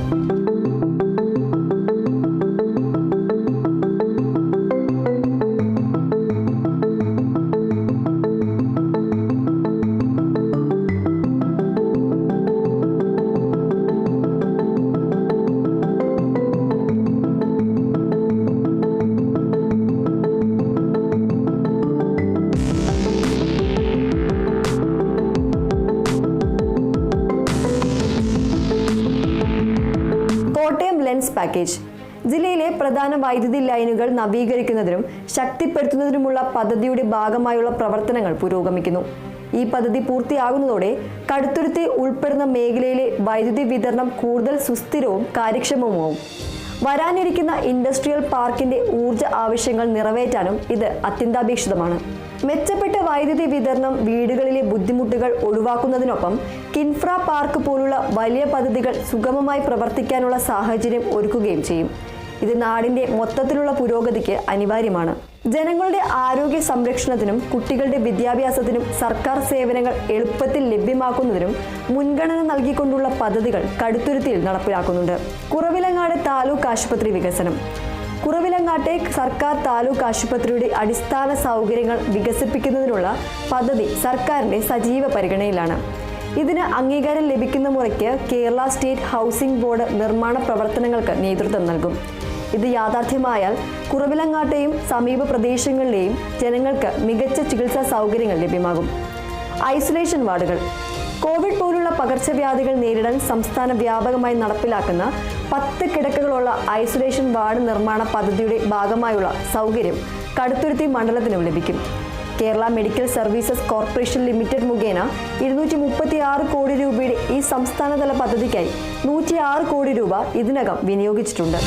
Kottayam lens package. ജില്ലയിലെ പ്രധാന വൈദ്യുതി ലൈനുകൾ നവീകരിക്കുന്നതിനും ശക്തിപ്പെടുത്തുന്നതിനുമുള്ള പദ്ധതിയുടെ ഭാഗമായുള്ള പ്രവർത്തനങ്ങൾ പുരോഗമിക്കുന്നു. ഈ പദ്ധതി പൂർത്തിയാകുന്നതോടെ കടുത്തുരുത്തി ഉൾപ്പെടുന്ന മേഖലയിലെ വൈദ്യുതി വിതരണം കൂടുതൽ സുസ്ഥിരവും കാര്യക്ഷമവുമാവും. വരാനിരിക്കുന്ന ഇൻഡസ്ട്രിയൽ പാർക്കിന്റെ ഊർജ്ജ ആവശ്യങ്ങൾ നിറവേറ്റാനും ഇത് അത്യന്താപേക്ഷിതമാണ്. മെച്ചപ്പെട്ട വൈദ്യുതി വിതരണം വീടുകളിലെ ബുദ്ധിമുട്ടുകൾ ഒഴിവാക്കുന്നതിനൊപ്പം കിൻഫ്ര പാർക്ക് പോലുള്ള വലിയ പദ്ധതികൾ സുഗമമായി പ്രവർത്തിക്കാനുള്ള സാഹചര്യം ഒരുക്കുകയും ചെയ്യും. ഇത് നാടിന്റെ മൊത്തത്തിലുള്ള പുരോഗതിക്ക് അനിവാര്യമാണ്. ജനങ്ങളുടെ ആരോഗ്യ സംരക്ഷണത്തിനും കുട്ടികളുടെ വിദ്യാഭ്യാസത്തിനും സർക്കാർ സേവനങ്ങൾ എളുപ്പത്തിൽ ലഭ്യമാക്കുന്നതിനും മുൻഗണന നൽകിക്കൊണ്ടുള്ള പദ്ധതികൾ കടുത്തുരുത്തിയിൽ നടപ്പിലാക്കുന്നുണ്ട്. കുറവിലങ്ങാട് താലൂക്ക് ആശുപത്രി വികസനം. കുറവിലങ്ങാട്ടെ സർക്കാർ താലൂക്ക് ആശുപത്രിയുടെ അടിസ്ഥാന സൗകര്യങ്ങൾ വികസിപ്പിക്കുന്നതിനുള്ള പദ്ധതി സർക്കാരിന്റെ സജീവ പരിഗണനയിലാണ്. ഇതിന് അംഗീകാരം ലഭിക്കുന്ന മുറയ്ക്ക് കേരള സ്റ്റേറ്റ് ഹൗസിംഗ് ബോർഡ് നിർമ്മാണ പ്രവർത്തനങ്ങൾക്ക് നേതൃത്വം നൽകും. ഇത് യാഥാർത്ഥ്യമായാൽ കുറവിലങ്ങാട്ടെയും സമീപ പ്രദേശങ്ങളിലെയും ജനങ്ങൾക്ക് മികച്ച ചികിത്സാ സൗകര്യങ്ങൾ ലഭ്യമാകും. ഐസൊലേഷൻ വാർഡുകൾ. കോവിഡ് പോലുള്ള പകർച്ചവ്യാധികൾ നേരിടാൻ സംസ്ഥാന വ്യാപകമായി നടപ്പിലാക്കുന്ന 10 കിടക്കകളുള്ള ഐസൊലേഷൻ വാർഡ് നിർമ്മാണ പദ്ധതിയുടെ ഭാഗമായുള്ള സൗകര്യം കടുത്തുരുത്തി മണ്ഡലത്തിനും ലഭിക്കും. Kerala medical services corporation limited മുഖേന 236 കോടി രൂപയുടെ ഈ സംസ്ഥാനതല പദ്ധതിക്കായി 106 കോടി രൂപ ഇതിനകം വിനിയോഗിച്ചിട്ടുണ്ട്.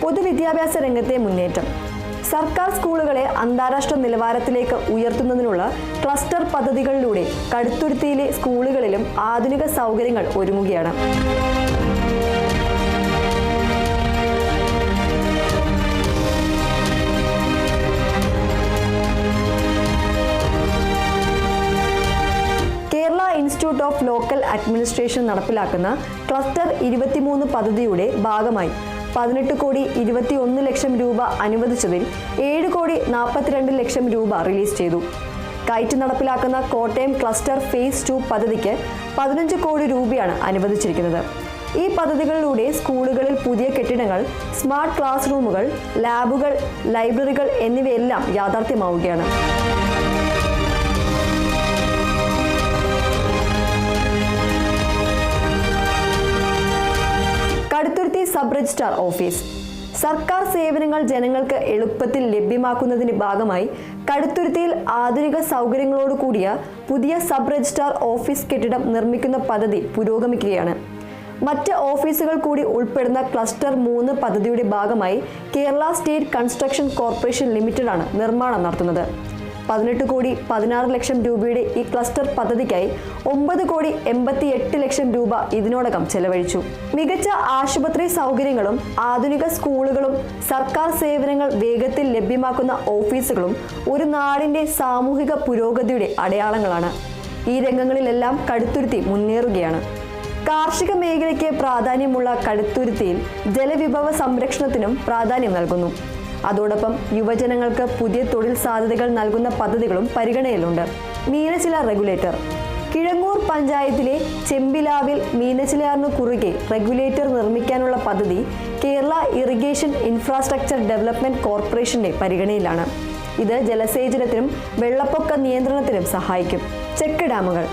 പൊതുവിദ്യാഭ്യാസ രംഗത്തെ മുന്നേറ്റം. സർക്കാർ സ്കൂളുകളെ അന്താരാഷ്ട്ര നിലവാരത്തിലേക്ക് ഉയർത്തുന്നതിനുള്ള ക്ലസ്റ്റർ പദ്ധതികളിലൂടെ കടുത്തുരുത്തിയിലെ സ്കൂളുകളിലും ആധുനിക സൗകര്യങ്ങൾ ഒരുങ്ങുകയാണ്. ഇൻസ്റ്റിറ്റ്യൂട്ട് ഓഫ് ലോക്കൽ അഡ്മിനിസ്ട്രേഷൻ നടപ്പിലാക്കുന്ന ക്ലസ്റ്റർ 23 പദ്ധതിയുടെ ഭാഗമായി 18,21 ലക്ഷം രൂപ അനുവദിച്ചതിൽ 7,42 ലക്ഷം രൂപ റിലീസ് ചെയ്തു. കൈറ്റ് നടപ്പിലാക്കുന്ന കോട്ടയം ക്ലസ്റ്റർ ഫേസ് 2 പദ്ധതിക്ക് 15 കോടി രൂപയാണ് അനുവദിച്ചിരിക്കുന്നത്. ഈ പദ്ധതികളിലൂടെ സ്കൂളുകളിൽ പുതിയ കെട്ടിടങ്ങൾ, സ്മാർട്ട് ക്ലാസ് റൂമുകൾ, ലാബുകൾ, ലൈബ്രറികൾ എന്നിവയെല്ലാം യാഥാർത്ഥ്യമാവുകയാണ്. Kaduthuruthy sub registrar office. സർക്കാർ സേവനങ്ങൾ ജനങ്ങൾക്ക് എളുപ്പത്തിൽ ലഭ്യമാക്കുന്നതിന് ഭാഗമായി കടുത്തുരുത്തിയിൽ ആധുനിക സൗകര്യങ്ങളോട് കൂടിയ പുതിയ സബ് രജിസ്ട്രാർ ഓഫീസ് കെട്ടിടം നിർമ്മിക്കുന്ന പദ്ധതി പുരോഗമിക്കുകയാണ്. മറ്റ് ഓഫീസുകൾ കൂടി ഉൾപ്പെടുന്ന ക്ലസ്റ്റർ 3 പദ്ധതിയുടെ ഭാഗമായി കേരള സ്റ്റേറ്റ് കൺസ്ട്രക്ഷൻ കോർപ്പറേഷൻ ലിമിറ്റഡാണ് നിർമ്മാണം നടത്തുന്നത്. 18,16 ലക്ഷം രൂപയുടെ ഈ ക്ലസ്റ്റർ പദ്ധതിക്കായി 9,88 ലക്ഷം രൂപ ഇതിനോടകം ചെലവഴിച്ചു. മികച്ച ആശുപത്രി സൗകര്യങ്ങളും ആധുനിക സ്കൂളുകളും സർക്കാർ സേവനങ്ങൾ വേഗത്തിൽ ലഭ്യമാക്കുന്ന ഓഫീസുകളും ഒരു നാടിന്റെ സാമൂഹിക പുരോഗതിയുടെ അടയാളങ്ങളാണ്. ഈ രംഗങ്ങളിലെല്ലാം കടുത്തുരുത്തി മുന്നേറുകയാണ്. കാർഷിക മേഖലയ്ക്ക് പ്രാധാന്യമുള്ള കടുത്തുരുത്തിയിൽ ജലവിഭവ സംരക്ഷണത്തിനും പ്രാധാന്യം നൽകുന്നു. അതോടൊപ്പം യുവജനങ്ങൾക്ക് പുതിയ തൊഴിൽ സാധ്യതകൾ നൽകുന്ന പദ്ധതികളും പരിഗണനയിലുണ്ട്. മീനച്ചില റെഗുലേറ്റർ. കിഴങ്ങൂർ പഞ്ചായത്തിലെ ചെമ്പിലാവിൽ മീനച്ചിലാറിനു കുറുകെ റെഗുലേറ്റർ നിർമ്മിക്കാനുള്ള പദ്ധതി കേരള ഇറിഗേഷൻ ഇൻഫ്രാസ്ട്രക്ചർ ഡെവലപ്മെന്റ് കോർപ്പറേഷന്റെ പരിഗണനയിലാണ്. ഇത് ജലസേചനത്തിനും വെള്ളപ്പൊക്ക നിയന്ത്രണത്തിനും സഹായിക്കും. ചെക്ക് ഡാമുകൾ.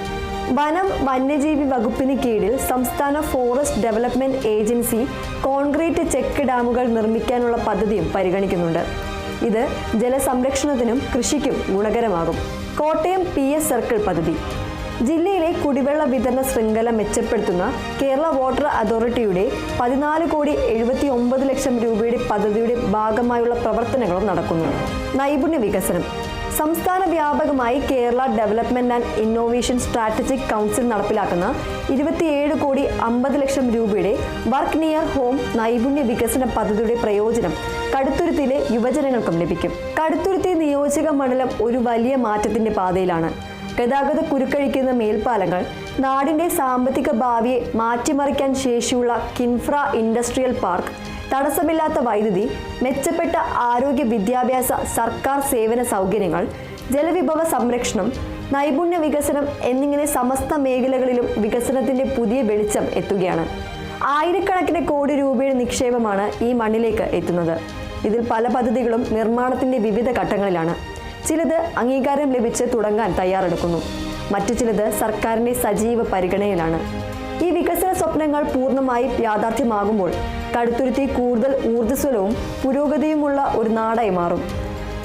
വനം വന്യജീവി വകുപ്പിന് കീഴിൽ സംസ്ഥാന forest development agency concrete check ഡാമുകൾ നിർമ്മിക്കാനുള്ള പദ്ധതിയും പരിഗണിക്കുന്നുണ്ട്. ഇത് ജലസംരക്ഷണത്തിനും കൃഷിക്കും ഗുണകരമാകും. കോട്ടയം PS സർക്കിൾ പദ്ധതി. ജില്ലയിലെ കുടിവെള്ള വിതരണ ശൃംഖല മെച്ചപ്പെടുത്തുന്ന കേരള വാട്ടർ അതോറിറ്റിയുടെ 14,79 ലക്ഷം രൂപയുടെ പദ്ധതിയുടെ ഭാഗമായുള്ള പ്രവർത്തനങ്ങളും നടക്കുന്നു. നൈപുണ്യ വികസനം. സംസ്ഥാന വ്യാപകമായി Kerala development and innovation strategic council നടപ്പിലാക്കുന്ന 27,50 ലക്ഷം രൂപയുടെ വർക്ക് നിയർ ഹോം നൈപുണ്യ വികസന പദ്ധതിയുടെ പ്രയോജനം കടുത്തുരുത്തിയിലെ യുവജനങ്ങൾക്കും ലഭിക്കും. കടുത്തുരുത്തി നിയോജക മണ്ഡലം ഒരു വലിയ മാറ്റത്തിന്റെ പാതയിലാണ്. ഗതാഗത കുരുക്കഴിക്കുന്ന മേൽപ്പാലങ്ങൾ, നാടിന്റെ സാമ്പത്തിക ഭാവിയെ മാറ്റിമറിക്കാൻ ശേഷിയുള്ള കിൻഫ്ര ഇൻഡസ്ട്രിയൽ പാർക്ക്, തടസ്സമില്ലാത്ത വൈദ്യുതി, മെച്ചപ്പെട്ട ആരോഗ്യ വിദ്യാഭ്യാസ സർക്കാർ സേവന സൗകര്യങ്ങൾ, ജലവിഭവ സംരക്ഷണം, നൈപുണ്യ വികസനം എന്നിങ്ങനെ സമസ്ത മേഖലകളിലും വികസനത്തിന്റെ പുതിയ വെളിച്ചം എത്തുകയാണ്. ആയിരക്കണക്കിന് കോടി രൂപയുടെ നിക്ഷേപമാണ് ഈ മണ്ണിലേക്ക് എത്തുന്നത്. ഇതിൽ പല പദ്ധതികളും നിർമ്മാണത്തിന്റെ വിവിധ ഘട്ടങ്ങളിലാണ്. ചിലത് അംഗീകാരം ലഭിച്ച് തുടങ്ങാൻ തയ്യാറെടുക്കുന്നു. മറ്റു ചിലത് സർക്കാരിന്റെ സജീവ പരിഗണനയിലാണ്. ഈ വികസന സ്വപ്നങ്ങൾ പൂർണ്ണമായി യാഥാർത്ഥ്യമാകുമ്പോൾ കടുത്തുരുത്തി കൂടുതൽ ഊർജ്ജസ്വലവും പുരോഗതിയുമുള്ള ഒരു നാടായി മാറും.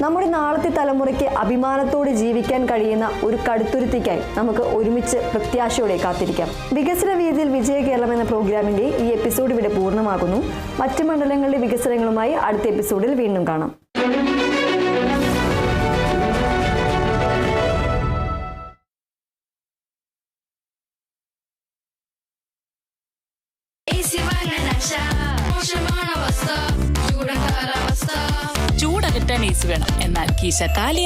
നമ്മുടെ നാളത്തെ തലമുറയ്ക്ക് അഭിമാനത്തോടെ ജീവിക്കാൻ കഴിയുന്ന ഒരു കടുത്തുരുത്തിക്കായി നമുക്ക് ഒരുമിച്ച് പ്രത്യാശയോടെ കാത്തിരിക്കാം. വികസന വീതിയിൽ വിജയ കേരളം എന്ന പ്രോഗ്രാമിന്റെ ഈ എപ്പിസോഡ് ഇവിടെ പൂർണ്ണമാകുന്നു. മറ്റു മണ്ഡലങ്ങളുടെ വികസനങ്ങളുമായി അടുത്ത എപ്പിസോഡിൽ വീണ്ടും കാണാം. ചൂടകറ്റാൻ ഏസി വേണം, എന്നാൽ കീശ കാലിയാകാൻ